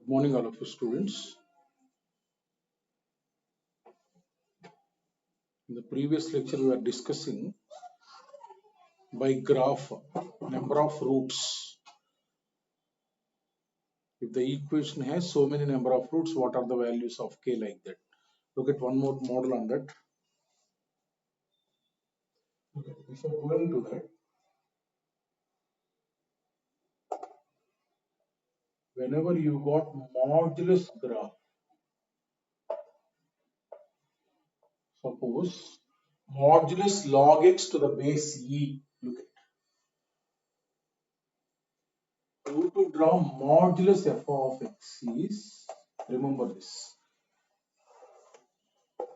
Good morning, all of you students. In the previous lecture, we were discussing by graph number of roots. If the equation has so many number of roots, what are the values of k like that? Look at one more model on that. Okay, before going to that, whenever you got modulus graph, suppose modulus log x to the base e. Look at how to draw modulus f of x is, remember this.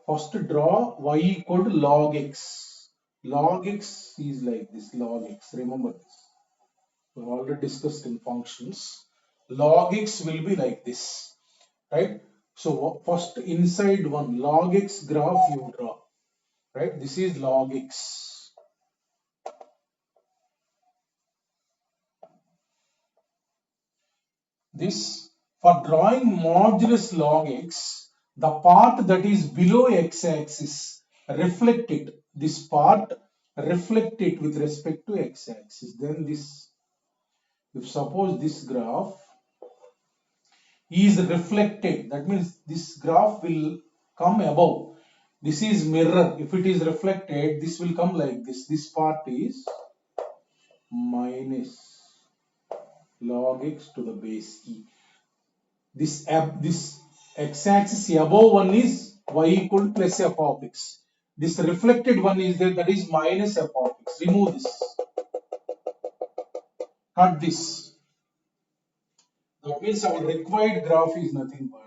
First draw y equal to log x. Log x is like this, log x. Remember this. We have already discussed in functions. Log x will be like this, right? So first inside one log x graph you draw, right? This is log x. This, for drawing modulus log x, the part that is below x-axis, reflect it. This part, reflect it with respect to x-axis. Then this, if suppose this graph is reflected, that means this graph will come above. This is mirror. If it is reflected, this will come like this. This part is minus log x to the base e. This x-axis above one is y equal to plus f of x. This reflected one is there, that is minus f of x. Remove this. Cut this. That means our required graph is nothing but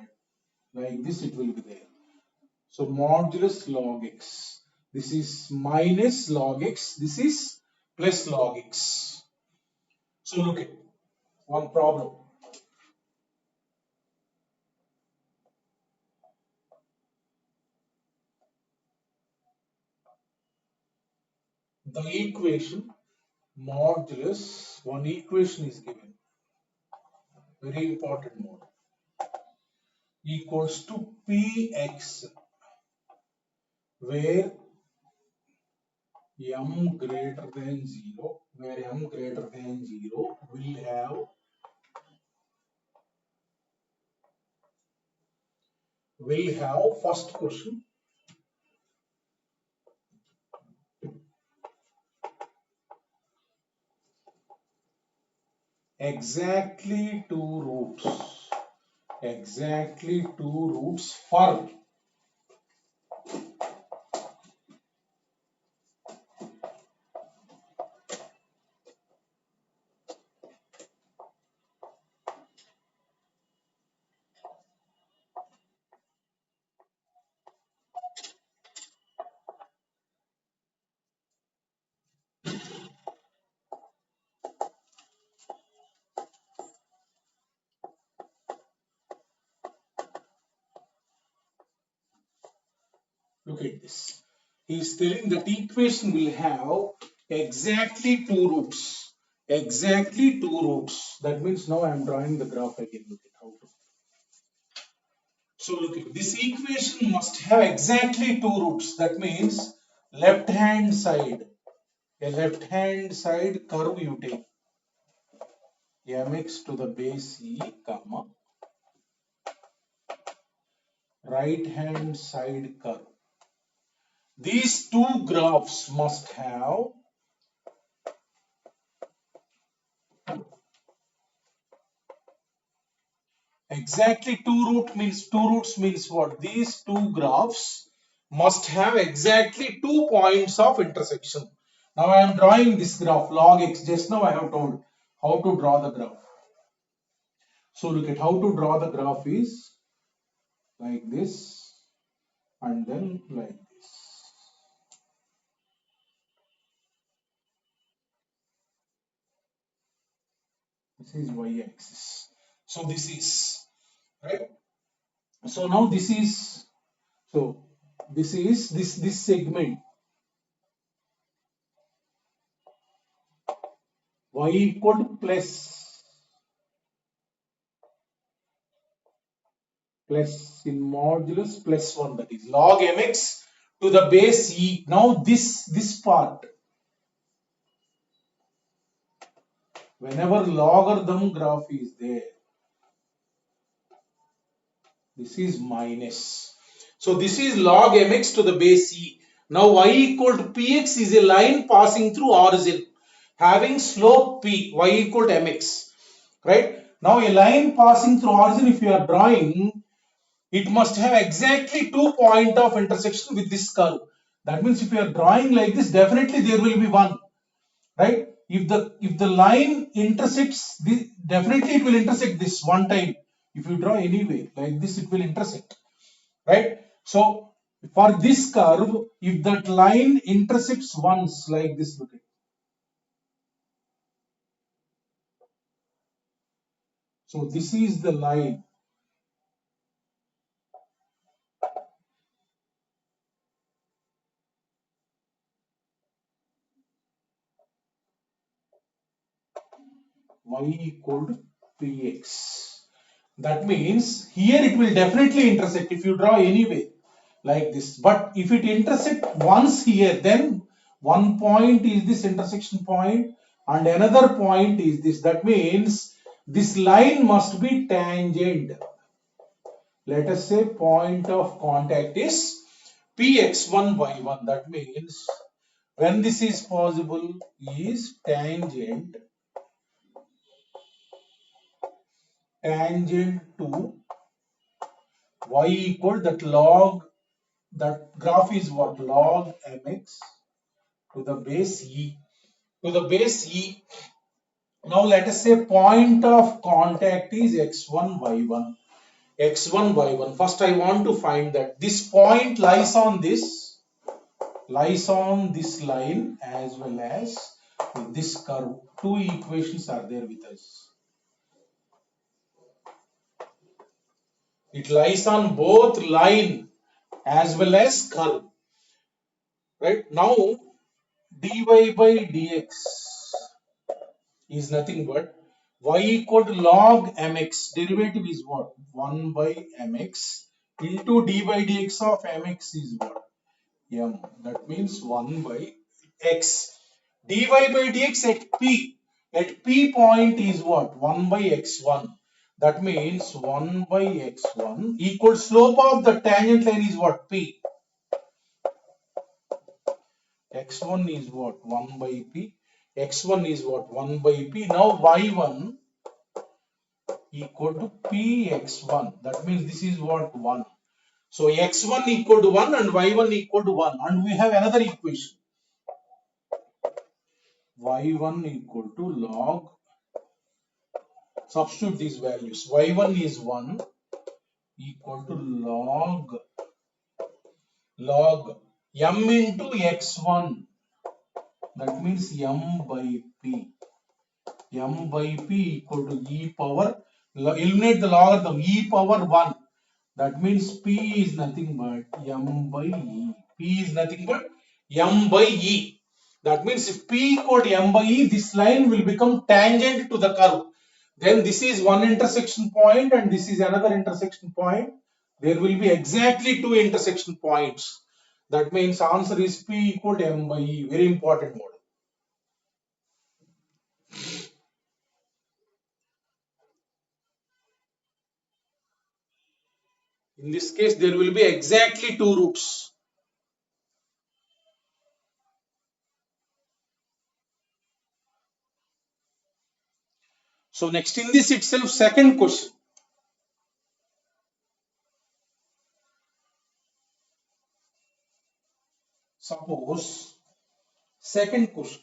like this, it will be there. So modulus log x. This is minus log x. This is plus log x. So look at one problem. The equation modulus, one equation is given. Very important one. Equals to px, where m greater than 0, where m greater than 0 will have first question, exactly two roots. Exactly two roots for look at this. He is telling that equation will have exactly two roots. Exactly two roots. That means now I am drawing the graph again. Look at how to. So look at this equation must have exactly two roots. That means left hand side. A left hand side curve you take. Mx to the base e, comma. Right hand side curve. These two graphs must have exactly two roots means what? These two graphs must have exactly 2 points of intersection. Now I am drawing this graph log x. Just now I have told how to draw the graph. So look at how to draw the graph is like this and then like this. This is y-axis. So this is right. So now this is this segment y equal to plus plus in modulus plus 1, that is log mx to the base e. Now this part, whenever logarithm graph is there, this is minus. So this is log mx to the base e. Now y equal to px is a line passing through origin having slope p, y equal to mx, right? Now a line passing through origin, if you are drawing, it must have exactly 2 points of intersection with this curve. That means if you are drawing like this, definitely there will be one, right? If the line intersects this, definitely it will intersect this one time. If you draw anyway like this, it will intersect, right? So for this curve, if that line intersects once like this, look at, so this is the line. Y equal to px. That means here it will definitely intersect if you draw anyway like this. But if it intersect once here, then one point is this intersection point and another point is this. That means this line must be tangent. Let us say point of contact is px1 y1. That means when this is possible, is tangent to y equal that log, that graph is what, log mx to the base e, to the base e. Now let us say point of contact is x1 y1, x1 y1. First I want to find that this point lies on this line as well as this curve. Two equations are there with us. It lies on both line as well as curve, right? Now dy by dx is nothing but y equal to log mx. Derivative is what? 1 by mx into d by dx of mx is what? M. That means 1 by x. dy by dx at p. At p point is what? 1 by x1. That means 1 by x1 equal slope of the tangent line is what? P. X1 is what? 1 by p. X1 is what? 1 by p. Now y1 equal to px1. That means this is what? 1. So x1 equal to 1 and y1 equal to 1. And we have another equation. Y1 equal to log, substitute these values. Y1 is 1 equal to log m into x1. That means m by p. M by p equal to e power, eliminate the logarithm, e power 1. That means p is nothing but m by e. P is nothing but m by e. That means if p equal to m by e, this line will become tangent to the curve. Then this is one intersection point and this is another intersection point. There will be exactly two intersection points. That means answer is p equal to m by e. Very important model. In this case, there will be exactly two roots. So next in this itself, second question. Suppose second question.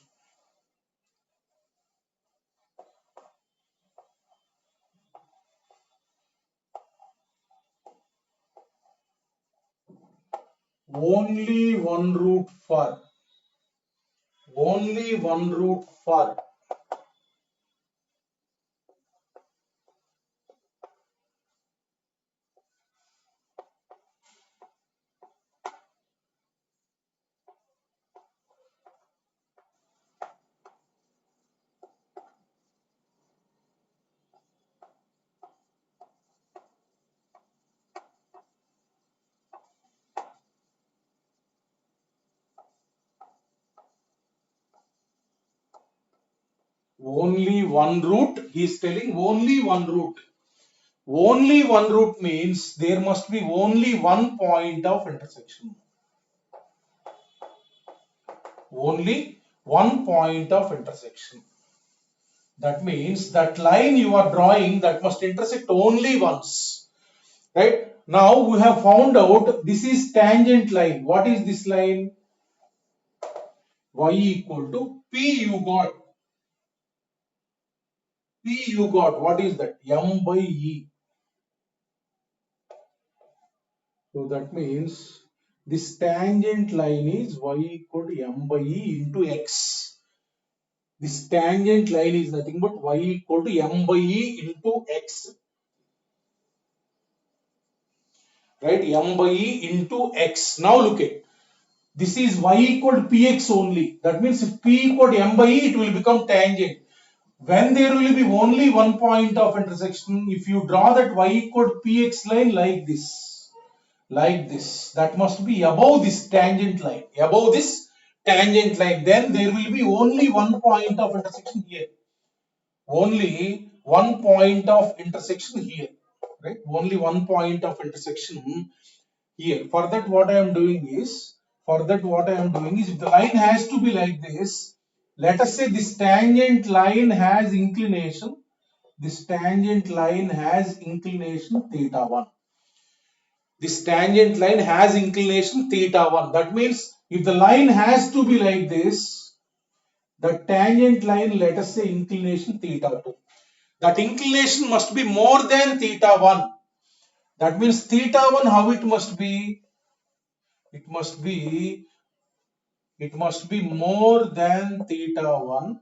Only one root for Only one route. He is telling only one route. Only one route means there must be only one point of intersection. Only one point of intersection. That means that line you are drawing that must intersect only once. Right? Now we have found out this is tangent line. What is this line? Y equal to P you got. P you got. What is that? M by E. So that means this tangent line is y equal to m by e into x. This tangent line is nothing but y equal to m by e into x. Right? M by e into x. Now look at this is y equal to px only. That means if p equal to m by e, it will become tangent. When there will be only one point of intersection, if you draw that y equal to px line like this, that must be above this tangent line, then there will be only one point of intersection here, only one point of intersection here, right? Only one point of intersection here. For that what I am doing is, if the line has to be like this, let us say this tangent line has inclination, theta 1. This tangent line has inclination theta 1. That means if the line has to be like this, the tangent line, let us say inclination theta 2. That inclination must be more than theta 1. That means theta 1, how it must be? It must be more than theta 1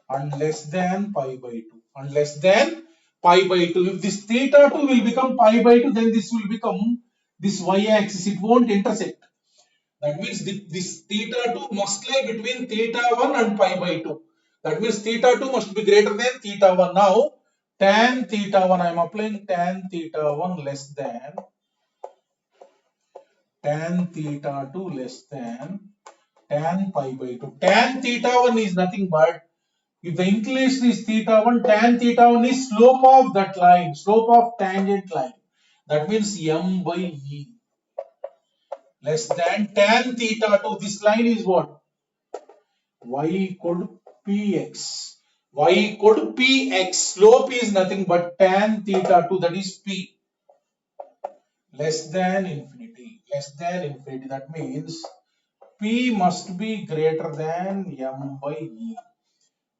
and less than pi by 2. If this theta 2 will become pi by 2, then this will become this y-axis. It won't intersect. That means this theta 2 must lie between theta 1 and pi by 2. That means theta 2 must be greater than theta 1. Now, tan theta 1, I am applying tan theta 1 less than tan theta 2 less than tan pi by 2. Tan theta 1 is nothing but, if the inclination is theta 1, tan theta 1 is slope of that line, slope of tangent line. That means m by e less than tan theta 2. This line is what? Y equal to px. Y equal to px. Slope is nothing but tan theta 2, that is p. Less than infinity. That means p must be greater than m by e.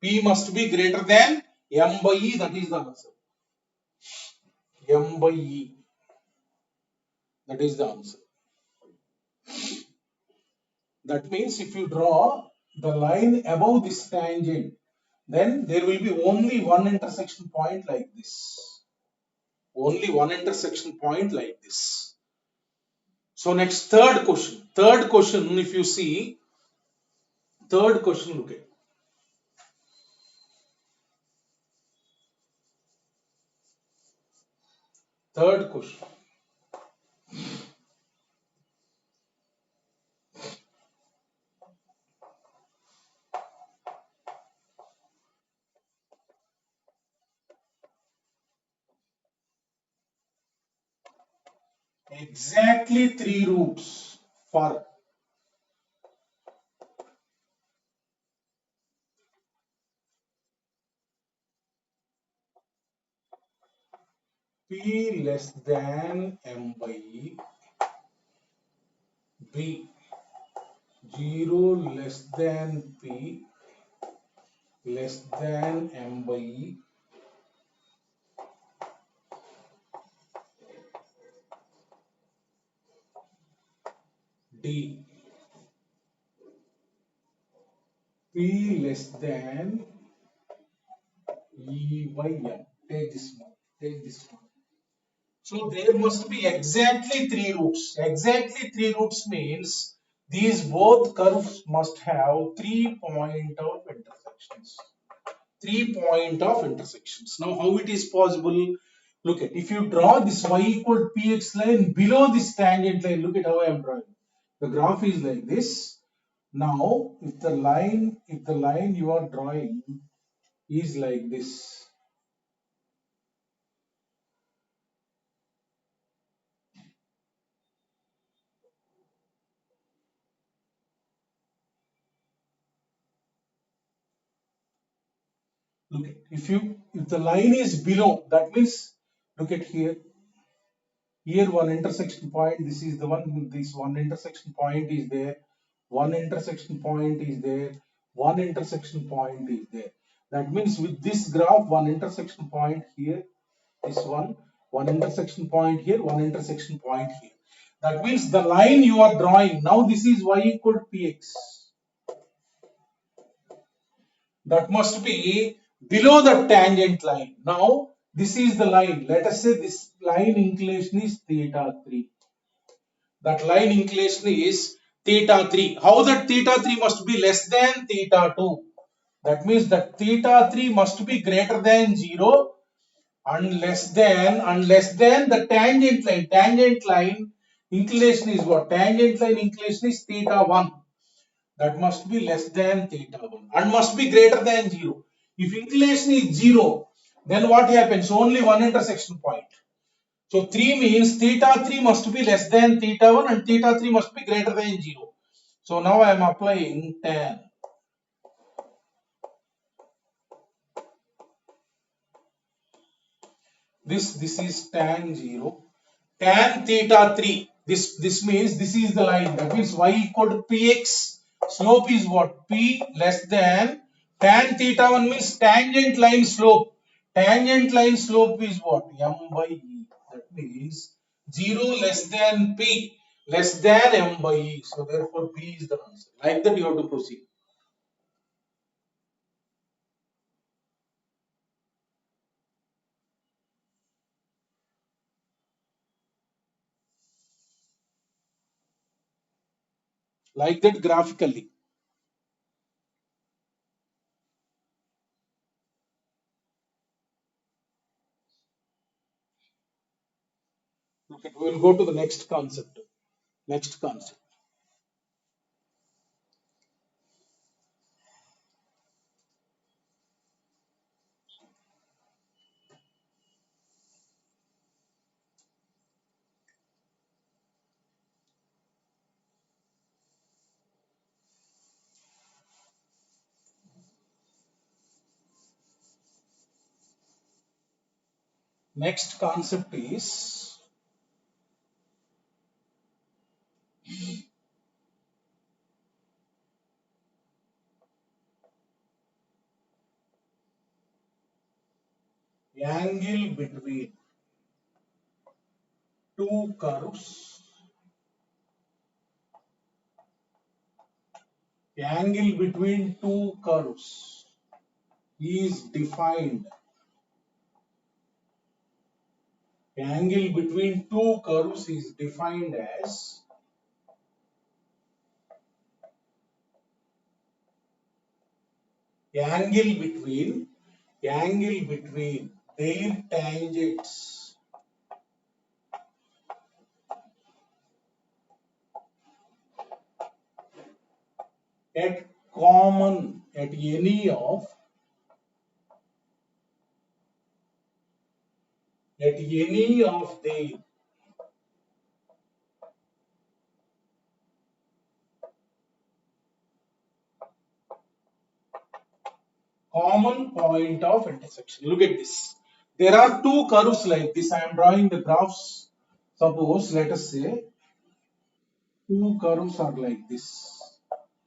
P must be greater than m by e. That is the answer. M by e. That is the answer. That means if you draw the line above this tangent, then there will be only one intersection point like this. Only one intersection point like this. So next, third question. If you see, third question, look at. Third question. Exactly 3 routes for P less than m by e, B 0 less than P less than m by e, D P less than E by M. Take this one. So there must be exactly 3 roots. Exactly 3 roots means these both curves must have 3 point of intersections. 3 point of intersections. Now how it is possible? Look at, if you draw this y equal to px line below this tangent line, look at how I am drawing. The graph is like this. Now if the line you are drawing is like this. Look at, if the line is below, that means look at here. Here one intersection point, this is the one, this one intersection point is there, one intersection point is there, one intersection point is there. That means with this graph, one intersection point here, this one intersection point here, one intersection point here. That means the line you are drawing, now this is y equal to px. That must be below the tangent line. Now, this is the line. Let us say this line inclination is theta 3. That line inclination is theta 3. How that theta 3 must be less than theta 2? That means that theta 3 must be greater than 0 and less than the tangent line. Tangent line inclination is what? Tangent line inclination is theta 1. That must be less than theta 1 and must be greater than 0. If inclination is 0, then what happens? Only one intersection point. So 3 means theta 3 must be less than theta 1 and theta 3 must be greater than 0. So now I am applying tan. This is tan 0. Tan theta 3. This means this is the line. That means y equal to px. Slope is what? P less than tan theta 1 means tangent line slope. Tangent line slope is what? M by E. That means 0 less than P less than M by E. So therefore P is the answer. Like that you have to proceed. Like that graphically. Okay, we will go to the next concept. Next concept. Next concept is angle between two curves. Angle between two curves is defined. Angle between two curves is defined as angle between their tangents at common at any of their common point of intersection. Look at this. There are two curves like this. I am drawing the graphs. Suppose, let us say, two curves are like this.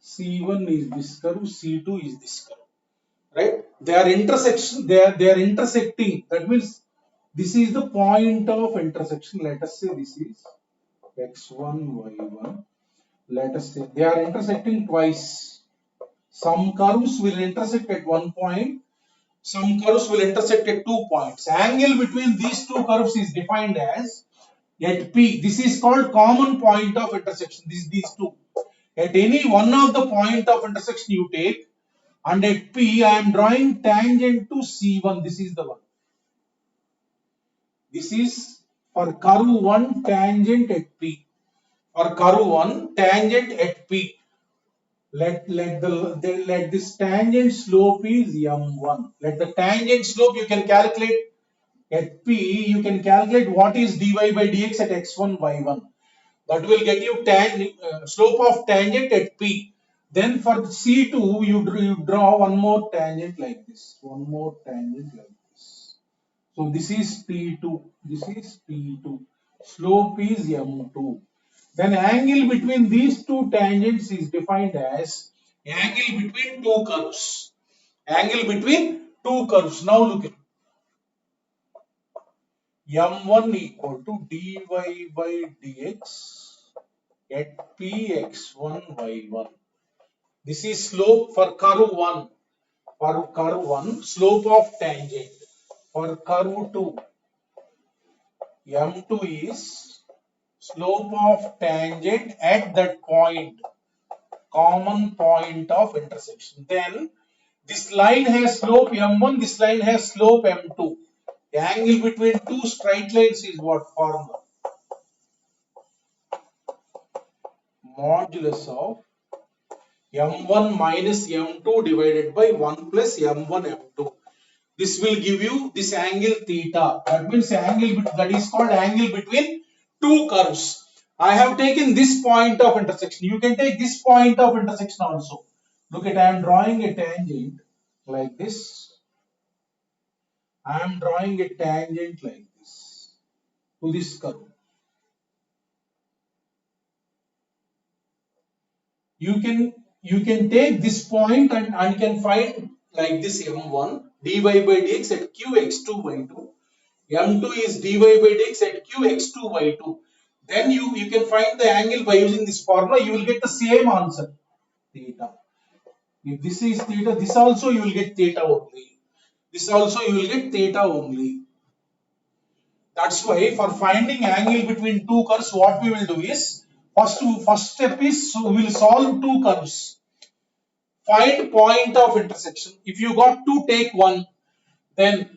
C1 is this curve, C2 is this curve. Right? They are intersecting. That means this is the point of intersection. Let us say this is x1, y1. Let us say they are intersecting twice. Some curves will intersect at one point. Some curves will intersect at 2 points. Angle between these two curves is defined as at P. This is called common point of intersection. These two. At any one of the point of intersection you take, and at P I am drawing tangent to C1. This is the one. This is for curve 1 tangent at P. For curve 1 tangent at P. let this tangent slope is m1. Let the tangent slope you can calculate at p. You can calculate what is dy by dx at x1 y1. That will get you slope of tangent at p. Then for C2 you draw one more tangent like this. One more tangent like this. So this is P2. This is P2. Slope is M2. Then angle between these two tangents is defined as angle between two curves. Angle between two curves. Now look at M1 equal to dy by dx at Px1 y1. This is slope for curve 1. For curve 1, slope of tangent. For curve 2, M2 is slope of tangent at that point, common point of intersection. Then this line has slope M1, this line has slope M2. The angle between two straight lines is what formula? Modulus of M1 minus M2 divided by 1 plus M1 M2. This will give you this angle theta. That means angle that is called angle between two curves. I have taken this point of intersection. You can take this point of intersection also. Look at, I am drawing a tangent like this. I am drawing a tangent like this to this curve. You can take this point and can find like this m1 dy by dx at qx2 y2. M2 is dy by dx at qx2 y2. Then you can find the angle by using this formula. You will get the same answer, theta. If this is theta, this also you will get theta only. This also you will get theta only. That's why for finding angle between two curves, what we will do is first step is we will solve two curves. Find point of intersection. If you got two, take one. Then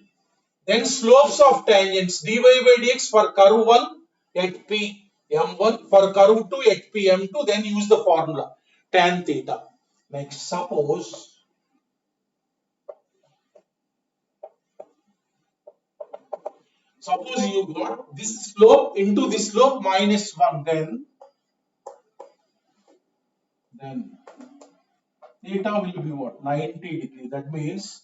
slopes of tangents dy by dx for curve 1 at p m1, for curve 2 at p m2. Then use the formula tan theta. Next, suppose you got this slope into this slope minus 1, then theta will be what? 90 degree. That means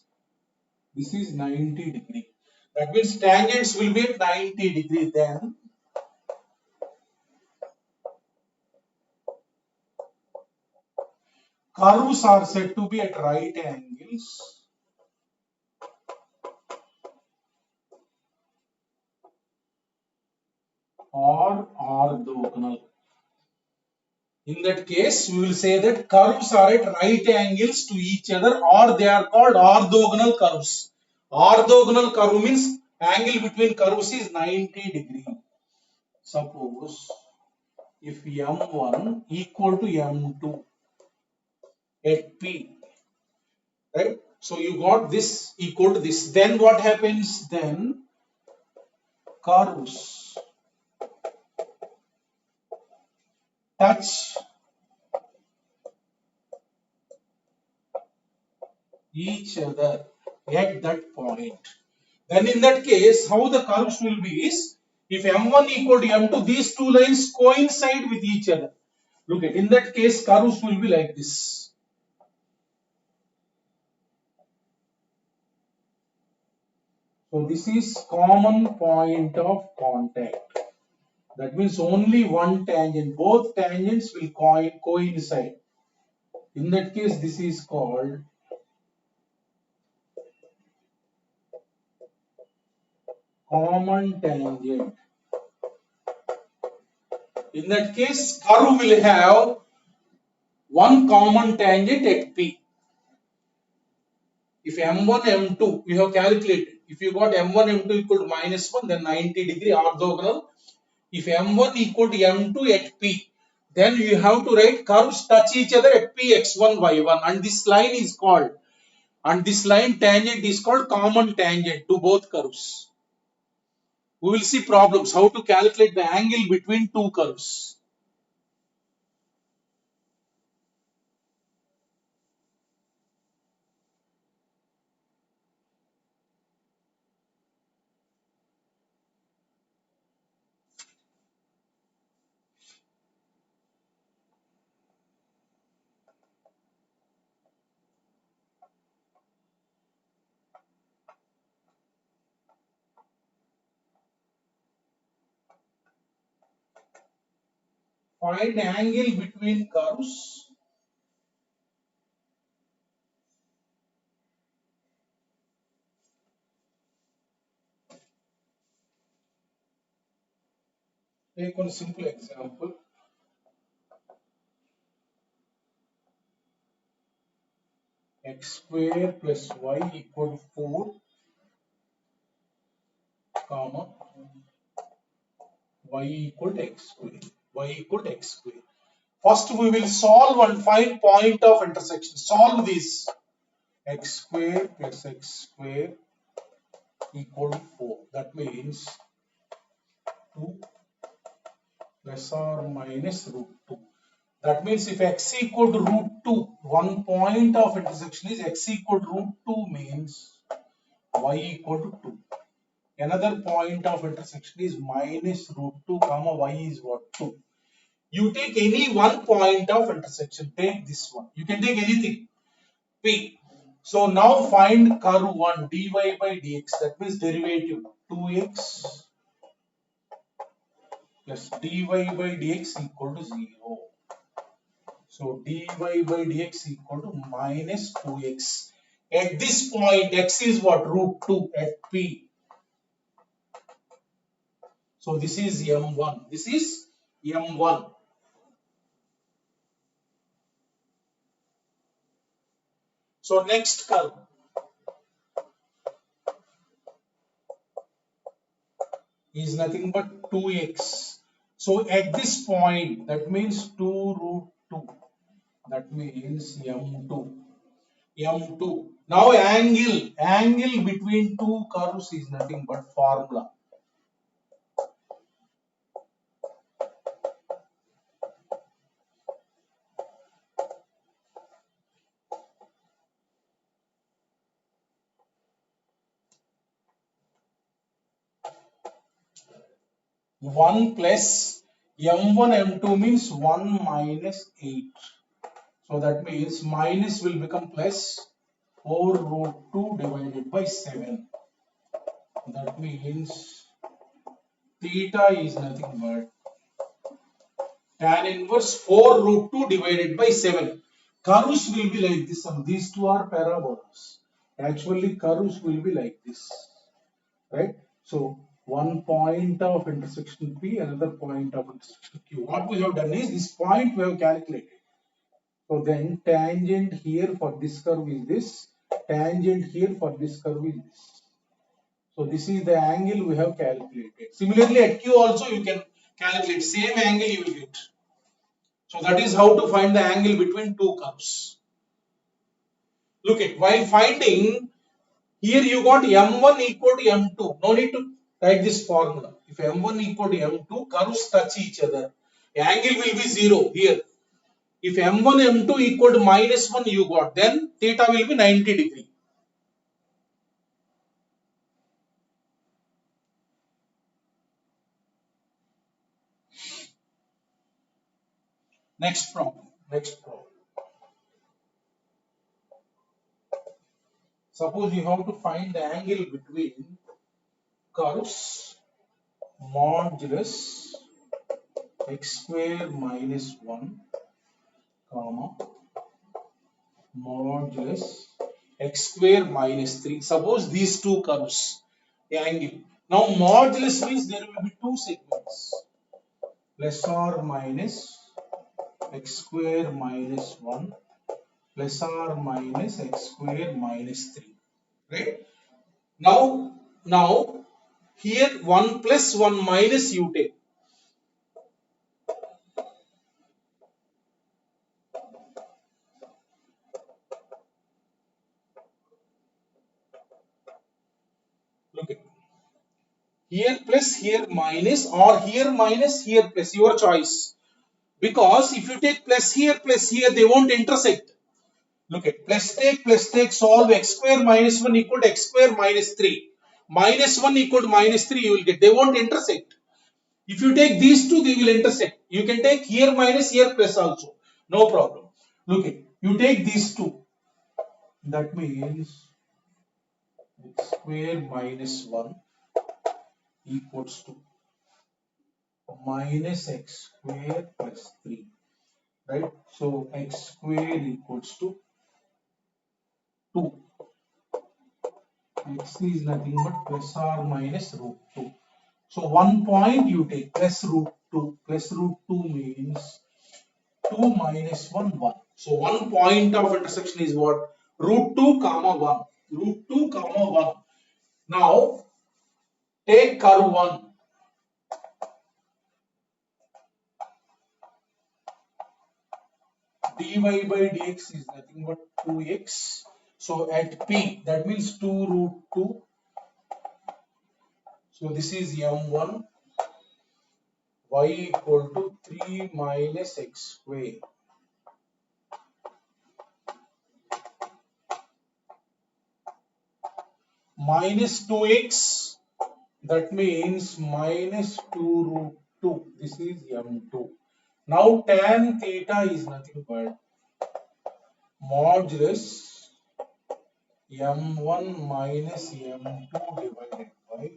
this is 90 degree. That means tangents will be at 90 degree. Then curves are said to be at right angles or orthogonal. In that case, we will say that curves are at right angles to each other, or they are called orthogonal curves. Orthogonal curve means angle between curves is 90 degree. Suppose if M1 equal to M2 at P, right? So you got this equal to this. Then what happens? Then curves touch each other at that point. Then in that case, how the curves will be is, if M1 equal to M2, these two lines coincide with each other. Look at, in that case, curves will be like this. So this is common point of contact. That means only one tangent, both tangents will coincide. In that case, this is called common tangent. In that case, curve will have one common tangent at P. If M1, M2, you have calculated. If you got M1, M2 equal to minus 1, then 90 degree orthogonal. If M1 equal to M2 at P, then you have to write curves touch each other at P x1, y1. And this line is called, and this line tangent is called common tangent to both curves. We will see problems, how to calculate the angle between two curves. Find angle between curves. Take one simple example. X square plus y equal to 4, comma, y equal to x square. Y equal to x square. First we will solve and find point of intersection. Solve this. X square plus x square equal to 4. That means 2 plus or minus root 2. That means if x equal to root 2, one point of intersection is x equal to root 2 means y equal to 2. Another point of intersection is minus root 2 comma y is what? 2. You take any one point of intersection. Take this one. You can take anything. P. So now find curve 1 dy by dx. That means derivative 2x plus dy by dx equal to 0. So dy by dx equal to minus 2x. At this point, x is what? Root 2 at P. So this is M1. This is M1. So next curve is nothing but 2x. So at this point, that means 2 root 2. That means M2. M2. Now angle between two curves is nothing but formula. One plus M1 M2 means 1 minus 8. So that means minus will become plus 4 root 2 divided by 7. That means theta is nothing but tan inverse 4 root 2 divided by 7. Curves will be like this. These two are parabolas. Actually, curves will be like this. Right? So, one point of intersection P, another point of intersection Q. What we have done is this point we have calculated. So then tangent here for this curve is this, tangent here for this curve is this. So this is the angle we have calculated. Similarly at Q also you can calculate same angle you will get. So that is how to find the angle between two curves. Look at while finding here you got M1 equal to M2. No need to write this formula. If M1 equal to M2, curves touch each other. The angle will be 0 here. If M1 M2 equal to minus 1 you got, then theta will be 90 degree. Next problem. Suppose you have to find the angle between curves modulus x square minus 1 comma modulus x square minus 3. Suppose these two curves the angle. Now modulus means there will be two segments plus or minus x square minus 1 plus or minus x square minus 3. Right? Now here 1 plus 1 minus you take. Look at here plus here minus or here minus here plus, your choice. Because if you take plus here they won't intersect. Look at plus take solve x square minus 1 equal to x square minus 3. Minus 1 equal to minus 3 you will get. They won't intersect. If you take these two, they will intersect. You can take here minus, here plus also. No problem. Look at, you take these two. That means x square minus 1 equals to minus x square plus 3, right? So x square equals to 2. X is nothing but plus or minus root 2. So one point you take plus root 2. Plus root 2 means 2 minus 1, 1. So one point of intersection is what? Root 2 comma 1. Root 2 comma 1. Now take curve 1. Dy by dx is nothing but 2x. So at P, that means 2 root 2. So this is m1, y equal to 3 minus x square. Minus 2x, that means minus 2 root 2. This is m2. Now tan theta is nothing but modulus m1 minus m2 divided by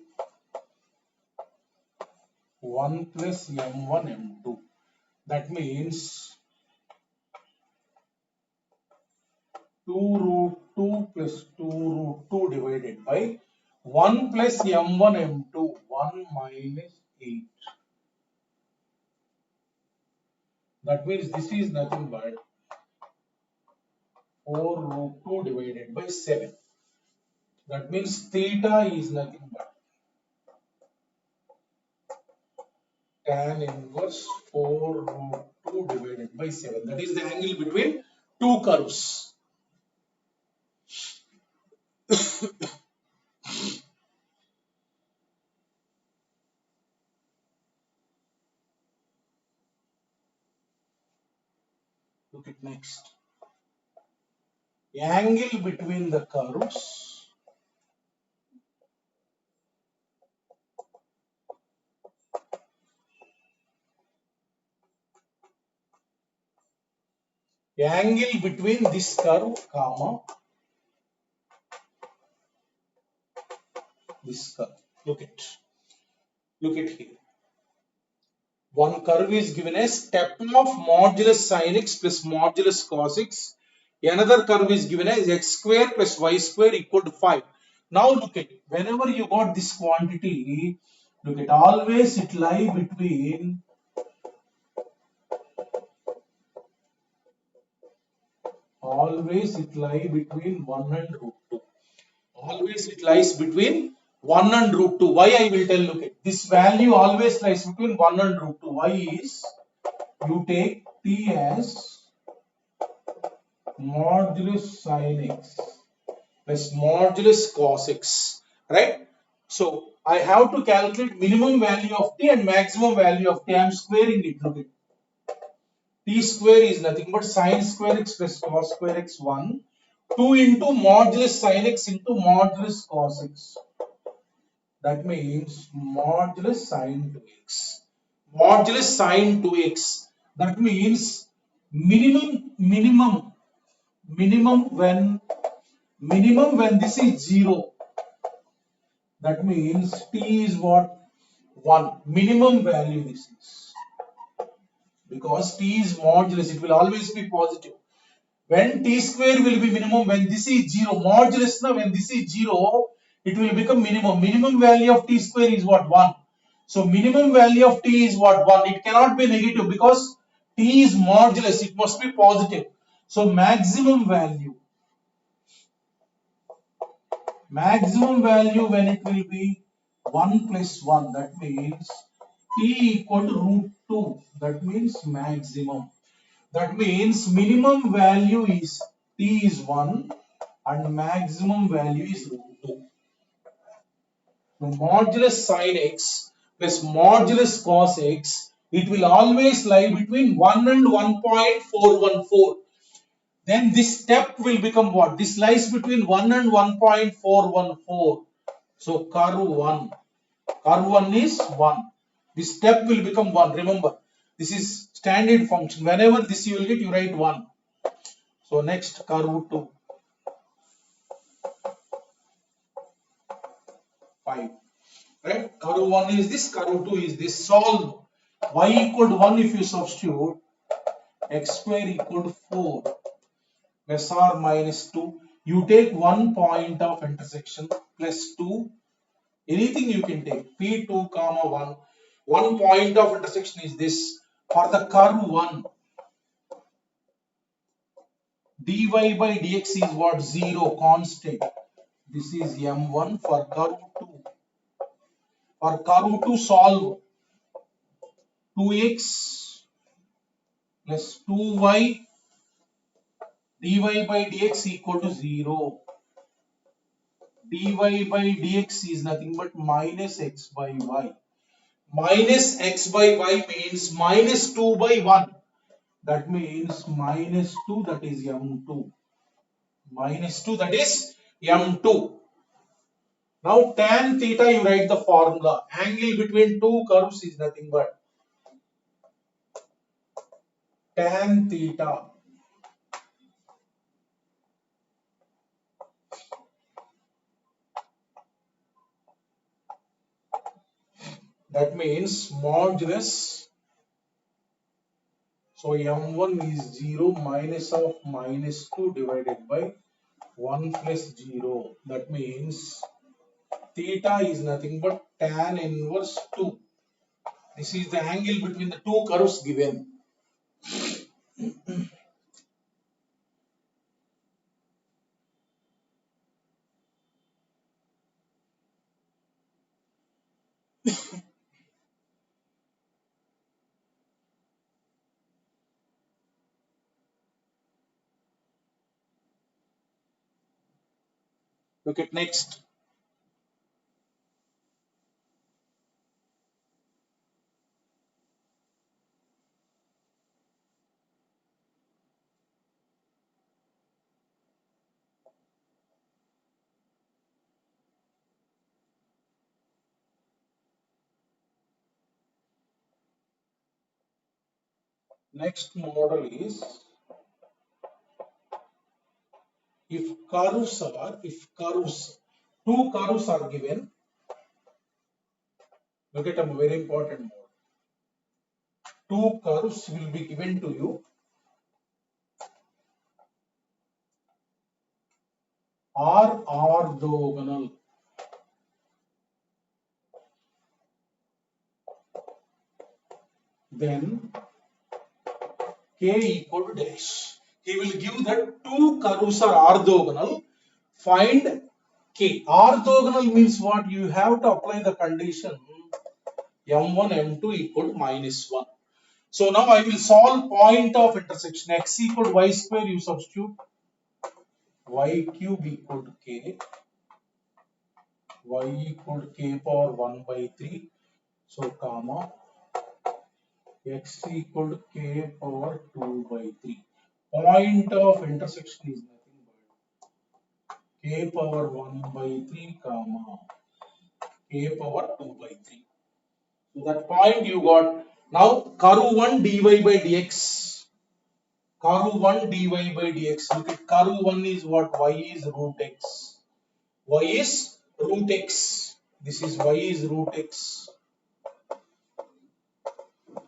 1 plus m1 m2. That means 2 root 2 plus 2 root 2 divided by 1 plus m1 m2, 1 minus 8. That means this is nothing but 4 root 2 divided by 7. That means theta is nothing but tan inverse 4 root 2 divided by 7. That is the angle between two curves. Look at next. Angle between the curves angle between this curve comma this curve. Look at here. One curve is given as step of modulus sin x plus modulus cos x. Another curve is given as x square plus y square equal to 5. Now look at it. Whenever you got this quantity, look at always it lie between 1 and root 2. Always it lies between 1 and root 2. Why I will tell, look at this value always lies between 1 and root 2. Why is you take t as modulus sin x plus modulus cos x, right? So I have to calculate minimum value of t and maximum value of t. I am squaring it. Look at t square is nothing but sin square x plus cos square x 1. 2 into modulus sin x into modulus cos x. That means modulus sin 2x. Modulus sin 2x. That means minimum when this is 0. That means t is what? 1. Minimum value this is. Because t is modulus, it will always be positive. When t square will be minimum, when this is 0, modulus now, when this is 0, it will become minimum. Minimum value of t square is what? 1. So minimum value of t is what? 1. It cannot be negative because t is modulus, it must be positive. So maximum value when it will be 1 plus 1, that means t equal to root 2, that means maximum. That means minimum value is t is 1 and maximum value is root 2. So modulus sin x plus modulus cos x, it will always lie between 1 and 1.414. Then this step will become what? This lies between 1 and 1.414. So curve 1. Curve 1 is 1. This step will become 1. Remember, this is standard function. Whenever this you will get, you write 1. So next curve 2. 5. Right? Curve 1 is this, curve 2 is this. Solve. y equal to 1 if you substitute, x square equal to 4 plus or minus 2. You take one point of intersection plus 2. Anything you can take. P2 comma 1. One point of intersection is this. For the curve 1, dy by dx is what? 0, constant. This is m1 for curve 2. For curve 2, solve 2x plus 2y dy by dx equal to 0. Dy by dx is nothing but minus x by y. Minus x by y means minus 2 by 1. That means minus 2, that is m2. Minus 2, that is m2. Now tan theta, you write the formula. Angle between two curves is nothing but tan theta. That means modulus. So m1 is 0 minus of minus 2 divided by 1 plus 0. That means theta is nothing but tan inverse 2. This is the angle between the two curves given. Look at next. Next model is if two curves are given. Look at a very important model. Two curves will be given to you, are orthogonal. Then k equal to dash. He will give that two curves are orthogonal. Find k. Orthogonal means what? You have to apply the condition m1 m2 equal to minus 1. So now I will solve point of intersection. X equal to y square, you substitute y cube equal to k, y equal to k power 1 by 3. So comma x equal to k power 2 by 3. Point of intersection is nothing but k power 1 by 3 comma k power 2 by 3. So that point you got. Now curve 1 dy by dx. Curve 1 dy by dx. Look at curve 1 is what? Y is root x. Y is root x. This is y is root x.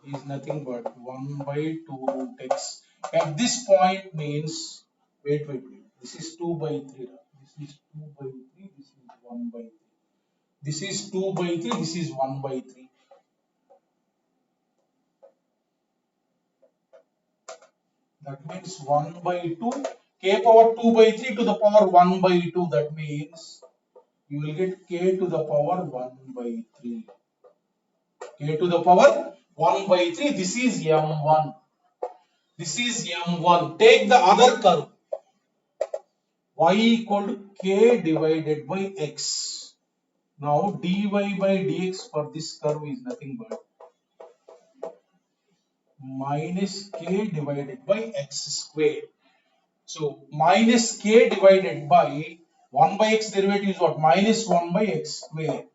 Is nothing but 1 by 2 root x. At this point means, wait. This is 2 by 3. This is 2 by 3. This is 1 by 3. This is 2 by 3. This is 1 by 3. That means 1 by 2. K power 2 by 3 to the power 1 by 2. That means you will get k to the power 1 by 3. K to the power 1 by 3. This is m1. This is m1. Take the other curve. Y equal to k divided by x. Now dy by dx for this curve is nothing but minus k divided by x squared. So minus k divided by 1 by x derivative is what? Minus 1 by x squared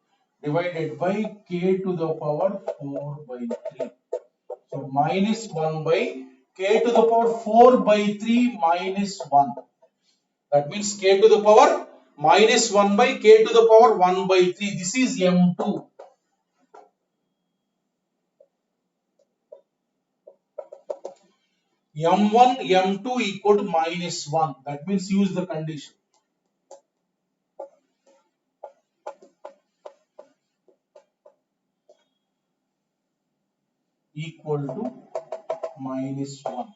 divided by k to the power 4 by 3. So minus 1 by k to the power 4 by 3 minus 1. That means k to the power minus 1 by k to the power 1 by 3. This is m2. m1 m2 equal to -1. That means use the condition. Equal to -1.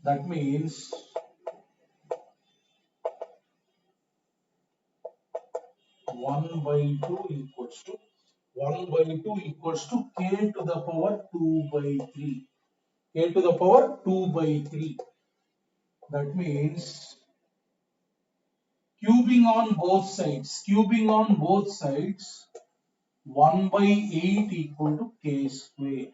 That means 1 by 2 equals to 1 by 2 equals to k to the power 2 by 3. K to the power 2 by 3. That means cubing on both sides. Cubing on both sides, 1 by 8 equal to k square.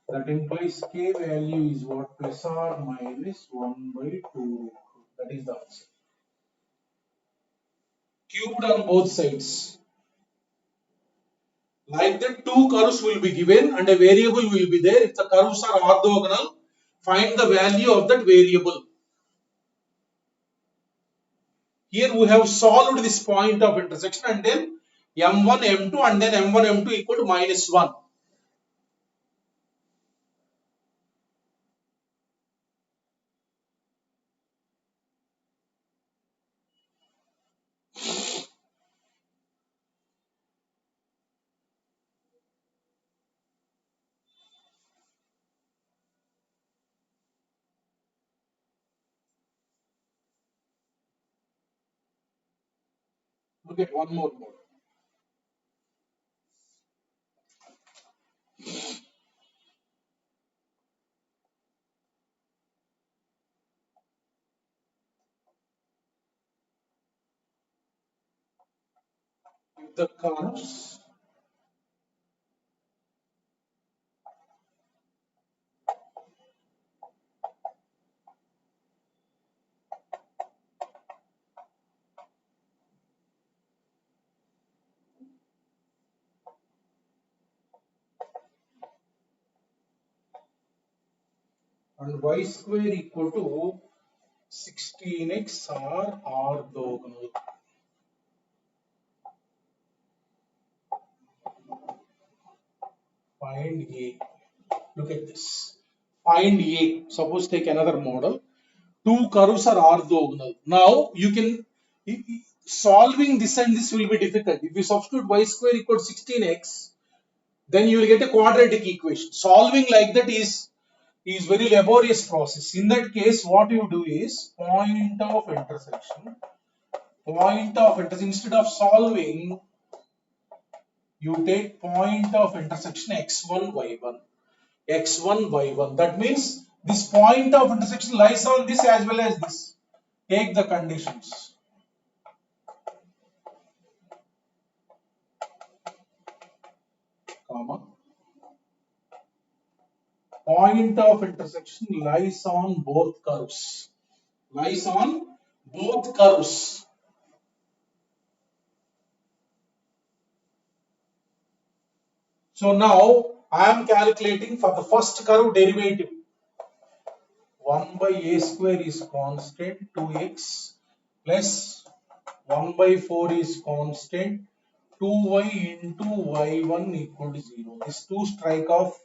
That implies k value is what? Plus or minus 1 by 2. That is the answer. Cubed on both sides. Like that, two curves will be given and a variable will be there. If the curves are orthogonal, find the value of that variable. Here we have solved this point of intersection and then m1, m2 and then m1, m2 equal to -1. Look at one more. If the curves and y square equal to 16x are orthogonal. Find A. Look at this. Find A. Suppose take another model. Two curves are orthogonal. Now you can solving this and this will be difficult. If you substitute y square equal to 16x, then you will get a quadratic equation. Solving like that is very laborious process. In that case, what you do is point of intersection. Point of intersection. Instead of solving, you take point of intersection x1 y1. X1 y1. That means this point of intersection lies on this as well as this. Take the conditions. Comma. Point of intersection lies on both curves. Lies on both curves. So now I am calculating for the first curve derivative. 1 by a square is constant, 2x plus 1 by 4 is constant, 2y into y1 equal to 0. These two strike off.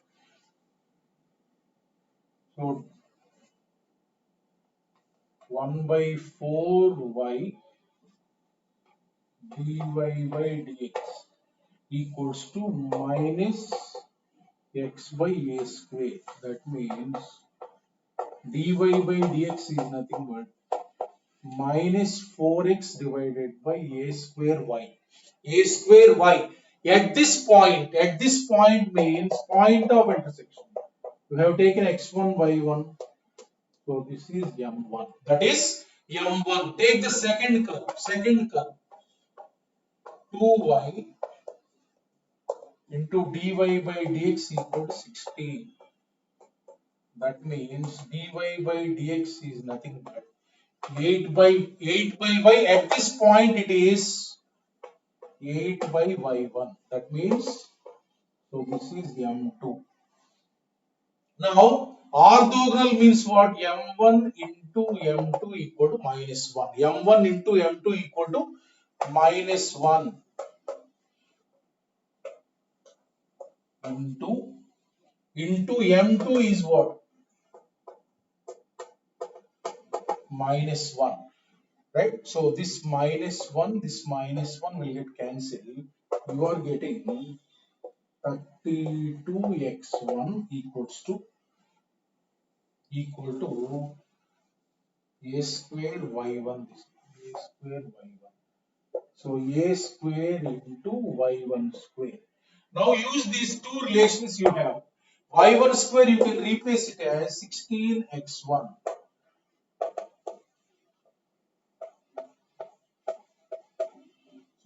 So 1 by 4y dy by dx equals to minus x by a square. That means dy by dx is nothing but minus 4x divided by a square y. A square y. At this point means point of intersection. You have taken x1, y1. So this is m1. That is m1. Take the second curve. 2y into dy by dx equal to 16. That means dy by dx is nothing but 8 by y. At this point it is 8 by y1. That means, so this is m2. Now orthogonal means what? m1 into m2 equal to -1. m1 into m2 equal to -1 into m2 is what? minus 1, right? So this minus 1, this minus 1 will get cancelled. You are getting 32x1 equal to a square y1, a square y1. So a square into y1 square. Now use these two relations you have. Y1 square you can replace it as 16x1.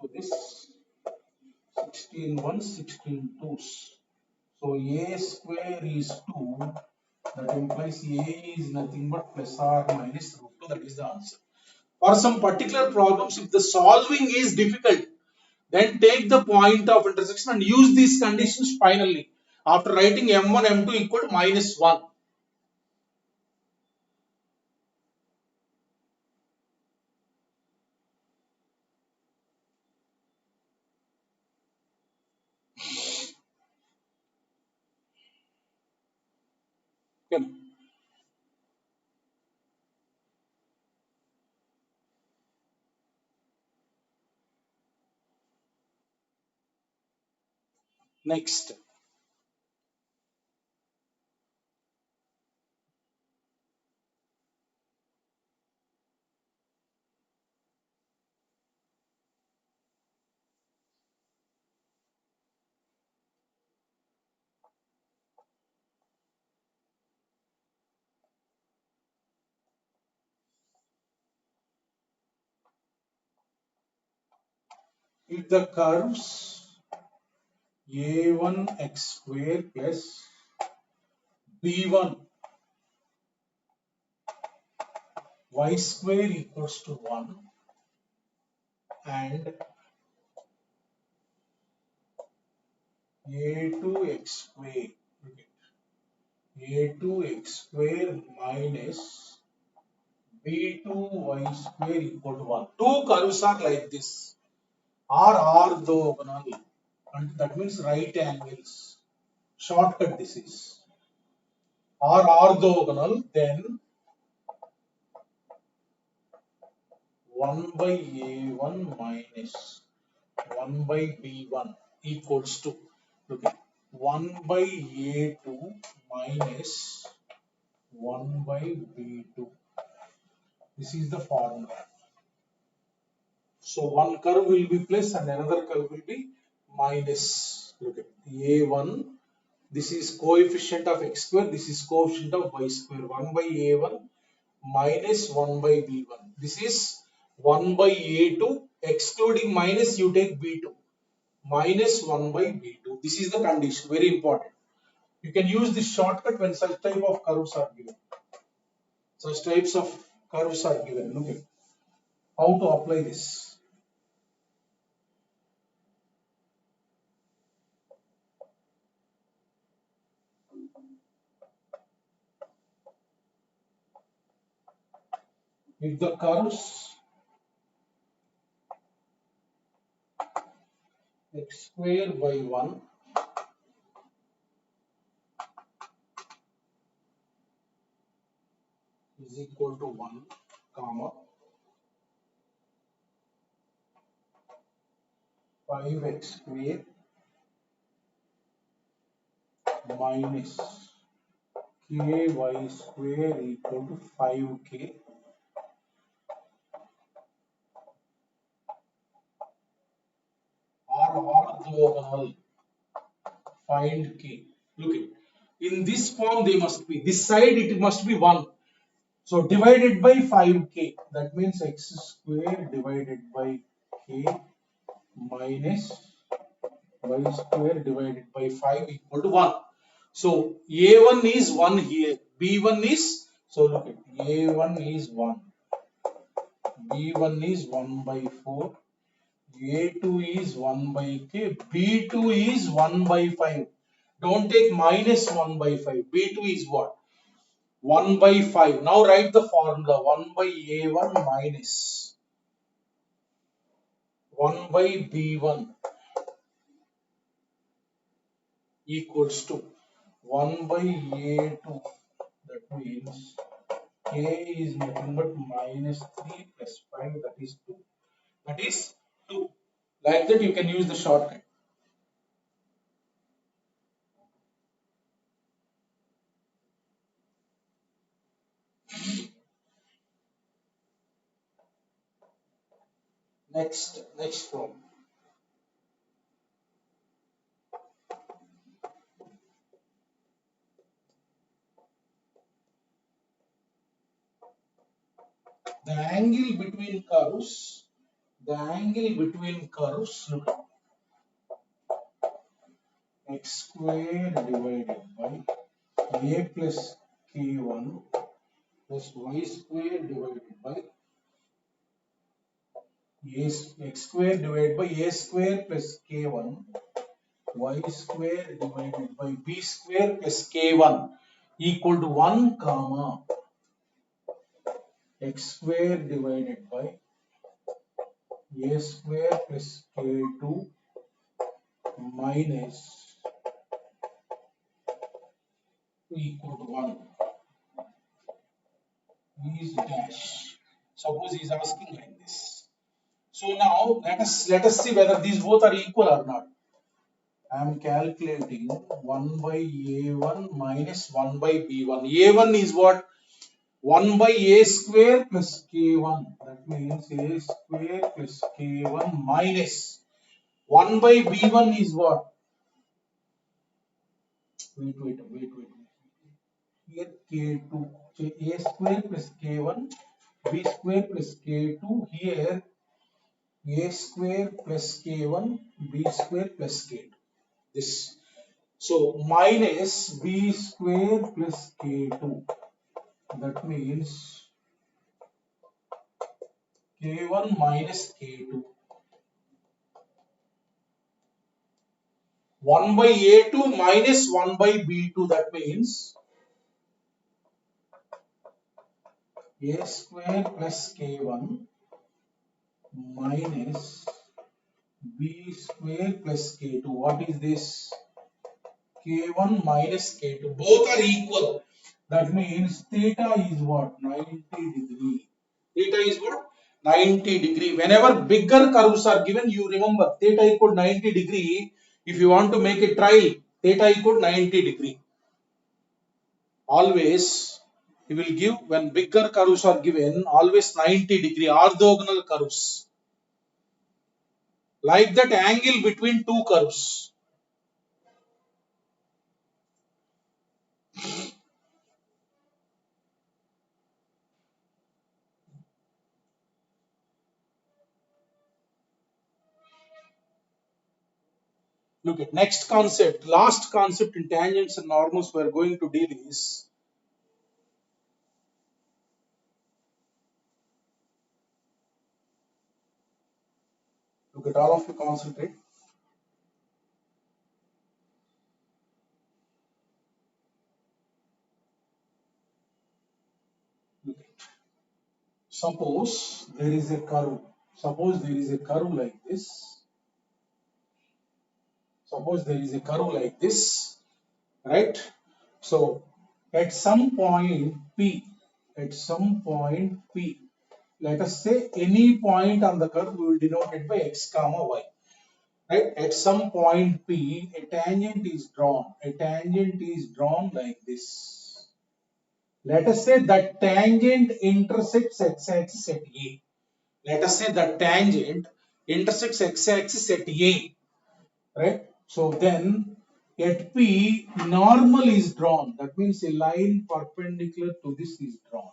So this 16 ones, 16 twos. So a square is 2. That implies a is nothing but plus or minus root 2. That is the answer. For some particular problems, if the solving is difficult, then take the point of intersection and use these conditions finally. After writing m1, m2 equal to minus 1. Okay. Next, if the curves a1 x square plus b1 y square equals to 1 and a2 x square, a2 x square minus b2 y square equal to 1. Two curves are like this, are orthogonal, and that means right angles. Shortcut this is. Are orthogonal, then 1 by a1 minus 1 by b1 equals to, okay, 1 by a2 minus 1 by b2. This is the formula. So one curve will be plus and another curve will be minus. Look at a1. This is coefficient of x square. This is coefficient of y square. 1 by a1 minus 1 by b1. This is 1 by a2. Excluding minus, you take b2. Minus 1 by b2. This is the condition. Very important. You can use this shortcut when such type of curves are given. Such types of curves are given. Look at how to apply this. If the curves x square by 1 is equal to 1, comma 5x square minus ky square equal to 5k are orthogonal. Find k. Look at, in this form they must be, this side it must be 1. So divided by 5k, that means x square divided by k minus y square divided by 5 equal to 1. So a1 is 1 here, b1 is, so look at, a1 is 1, b1 is 1 by 4, a2 is 1 by k, b2 is 1 by 5. Don't take minus 1 by 5. b2 is what? 1 by 5. Now write the formula. 1 by a1 minus 1 by b1 equals to 1 by a2. That means k is nothing but minus 3 plus 5, that is 2. That is 2. Like that you can use the shortcut. Next problem. The angle between curves, look at x square divided by a plus k1 plus y square divided by x square divided by a square plus k1 y square divided by b square plus k1 equal to 1 comma x square divided by a square plus k2 minus equal to 1 is dash. Suppose he is asking like this. So now let us see whether these both are equal or not. I am calculating 1 by a1 minus 1 by b1. a1 is what? 1 by a square plus k1. That means a square plus k1 minus 1 by b1 is what? Wait. Here k2. So a square plus k1, b square plus k2. Here a square plus k1, b square plus k2. This. So minus b square plus k2. That means k1 minus k2. 1 by a2 minus 1 by b2. That means a square plus k1 minus b square plus k2. What is this? K1 minus k2. Both are equal. That means theta is what? 90 degree. Theta is what? 90 degree. Whenever bigger curves are given, you remember theta equal 90 degree. If you want to make a trial, theta equal 90 degree. Always, he will give, when bigger curves are given, always 90 degree orthogonal curves. Like that angle between two curves. Look at next concept, last concept in tangents and normals we are going to deal is look at all of you concentrate. Look at. Suppose there is a curve. Suppose there is a curve like this. Suppose there is a curve like this, right? So at some point P, let us say any point on the curve we will denote it by x comma y. Right? At some point P, a tangent is drawn. A tangent is drawn like this. Let us say that tangent intersects x-axis at A. Let us say that tangent intersects x-axis at A. Right? So then at P, normal is drawn. That means a line perpendicular to this is drawn.